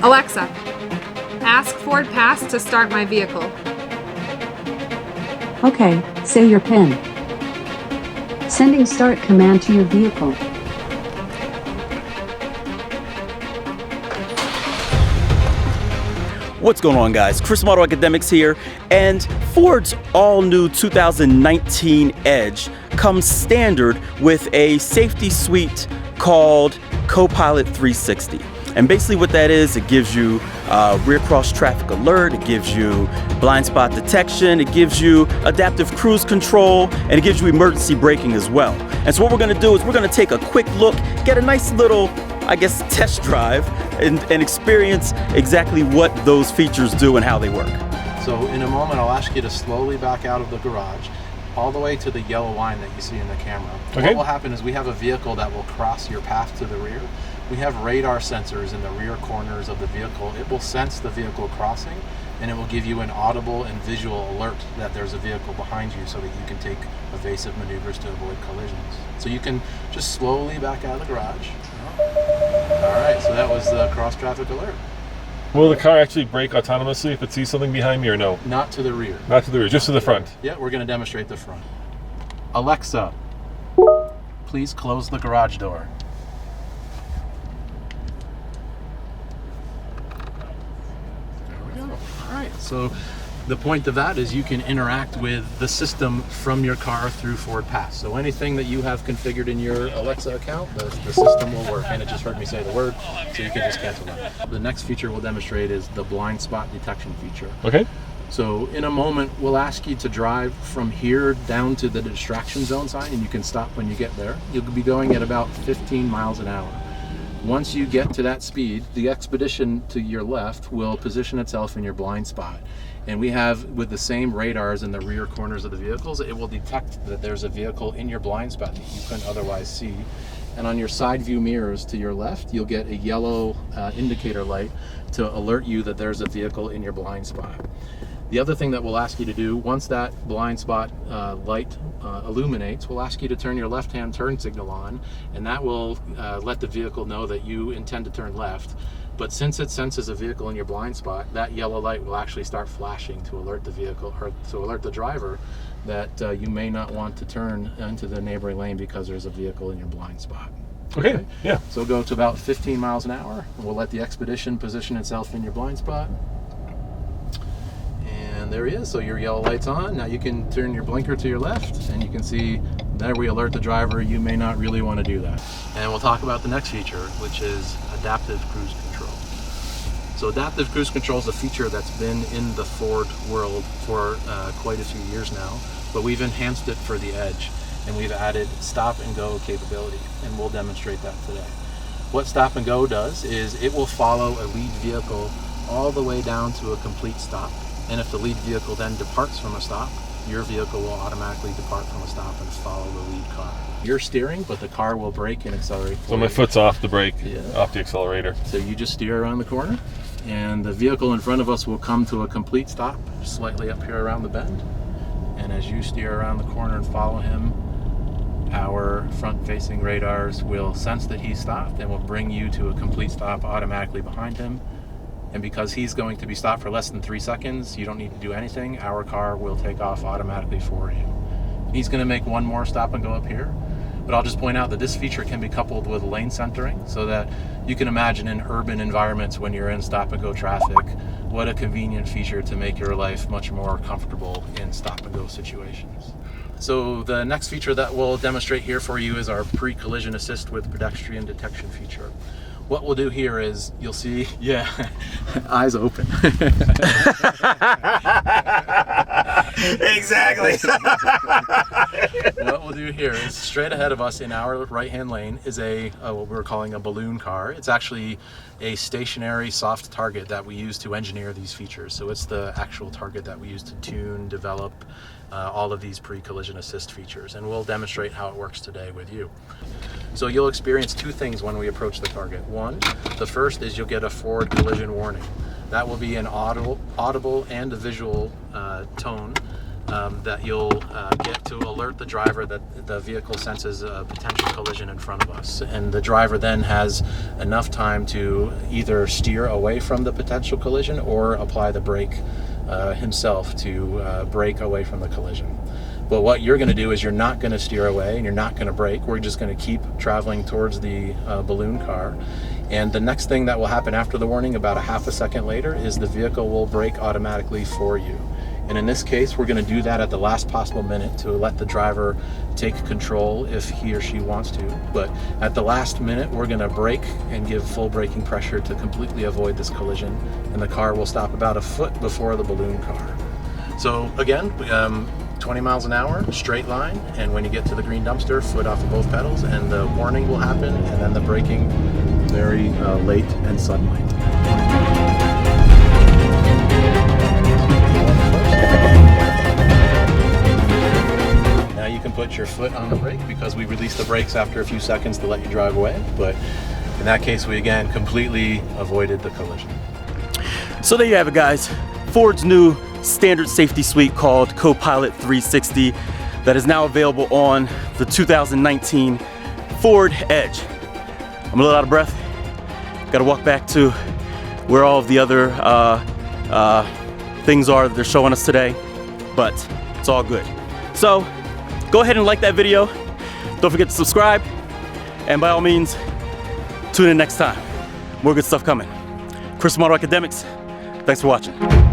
Alexa, ask Ford Pass to start my vehicle. Okay, say your PIN. Sending start command to your vehicle. What's going on, guys? Chris from AutoAcademics here, and Ford's all-new 2019 Edge comes standard with a safety suite called Co-Pilot360. And basically what that is, it gives you rear cross traffic alert, it gives you blind spot detection, it gives you adaptive cruise control, and it gives you emergency braking as well. And so what we're gonna do is we're gonna take a quick look, get a nice little, I guess, test drive and experience exactly what those features do and how they work. So in a moment, I'll ask you to slowly back out of the garage all the way to the yellow line that you see in the camera. Okay. What will happen is we have a vehicle that will cross your path to the rear. We have radar sensors in the rear corners of the vehicle. It will sense the vehicle crossing, and it will give you an audible and visual alert that there's a vehicle behind you so that you can take evasive maneuvers to avoid collisions. So you can just slowly back out of the garage. All right, so that was the cross traffic alert. Will the car actually brake autonomously if it sees something behind me or no? Not to the rear. Not to the rear, just to the front. Yeah, we're going to demonstrate the front. Alexa, please close the garage door. So the point of that is you can interact with the system from your car through Ford Pass. So anything that you have configured in your Alexa account, the system will work. And it just heard me say the word, so you can just cancel that. The next feature we'll demonstrate is the blind spot detection feature. Okay. So in a moment, we'll ask you to drive from here down to the distraction zone sign, and you can stop when you get there. You'll be going at about 15 miles an hour. Once you get to that speed, the Expedition to your left will position itself in your blind spot. And we have, with the same radars in the rear corners of the vehicles, it will detect that there's a vehicle in your blind spot that you couldn't otherwise see. And on your side view mirrors to your left, you'll get a yellow indicator light to alert you that there's a vehicle in your blind spot. The other thing that we'll ask you to do, once that blind spot light illuminates, we'll ask you to turn your left-hand turn signal on, and that will let the vehicle know that you intend to turn left. But since it senses a vehicle in your blind spot, that yellow light will actually start flashing to alert the vehicle, or to alert the driver that you may not want to turn into the neighboring lane because there's a vehicle in your blind spot. Okay, yeah. So go to about 15 miles an hour, and we'll let the Expedition position itself in your blind spot. And there he is, so your yellow light's on. Now you can turn your blinker to your left, and you can see there we alert the driver you may not really want to do that. And we'll talk about the next feature, which is adaptive cruise control. So adaptive cruise control is a feature that's been in the Ford world for quite a few years now, but we've enhanced it for the Edge, and we've added stop and go capability, and we'll demonstrate that today. What stop and go does is it will follow a lead vehicle all the way down to a complete stop. And if the lead vehicle then departs from a stop, your vehicle will automatically depart from a stop and follow the lead car. You're steering, but the car will brake and accelerate. So my foot's off the brake, yeah, off the accelerator. So you just steer around the corner, and the vehicle in front of us will come to a complete stop, slightly up here around the bend. And as you steer around the corner and follow him, our front-facing radars will sense that he's stopped and will bring you to a complete stop automatically behind him. And because he's going to be stopped for less than 3 seconds, you don't need to do anything. Our car will take off automatically for you. He's going to make one more stop and go up here. But I'll just point out that this feature can be coupled with lane centering, so that you can imagine in urban environments when you're in stop and go traffic, what a convenient feature to make your life much more comfortable in stop and go situations. So the next feature that we'll demonstrate here for you is our PreCollision Assist with pedestrian detection feature. What we'll do here is you'll see, yeah, eyes open. Exactly. What we'll do here is straight ahead of us in our right-hand lane is what we're calling a balloon car. It's actually a stationary soft target that we use to engineer these features. So it's the actual target that we use to tune, develop all of these pre-collision assist features, and we'll demonstrate how it works today with you. So you'll experience two things when we approach the target. One, the first is you'll get a forward collision warning. That will be an audible and a visual tone that you'll get to alert the driver that the vehicle senses a potential collision in front of us. And the driver then has enough time to either steer away from the potential collision or apply the brake himself to brake away from the collision. But what you're going to do is you're not going to steer away and you're not going to brake. We're just going to keep traveling towards the balloon car. And the next thing that will happen after the warning, about a half a second later, is the vehicle will brake automatically for you. And in this case, we're going to do that at the last possible minute to let the driver take control if he or she wants to. But at the last minute, we're going to brake and give full braking pressure to completely avoid this collision. And the car will stop about a foot before the balloon car. So again, 20 miles an hour, straight line. And when you get to the green dumpster, foot off of both pedals, and the warning will happen. And then the braking very late and suddenly. Now you can put your foot on the brake because we release the brakes after a few seconds to let you drive away. But in that case, we again completely avoided the collision. So there you have it, guys. Ford's new standard safety suite called Co-Pilot360 that is now available on the 2019 Ford Edge. I'm a little out of breath. Got to walk back to where all of the other things are that they're showing us today, but it's all good. So go ahead and like that video. Don't forget to subscribe, and by all means, tune in next time. More good stuff coming. Chris from AutoAcademics. Thanks for watching.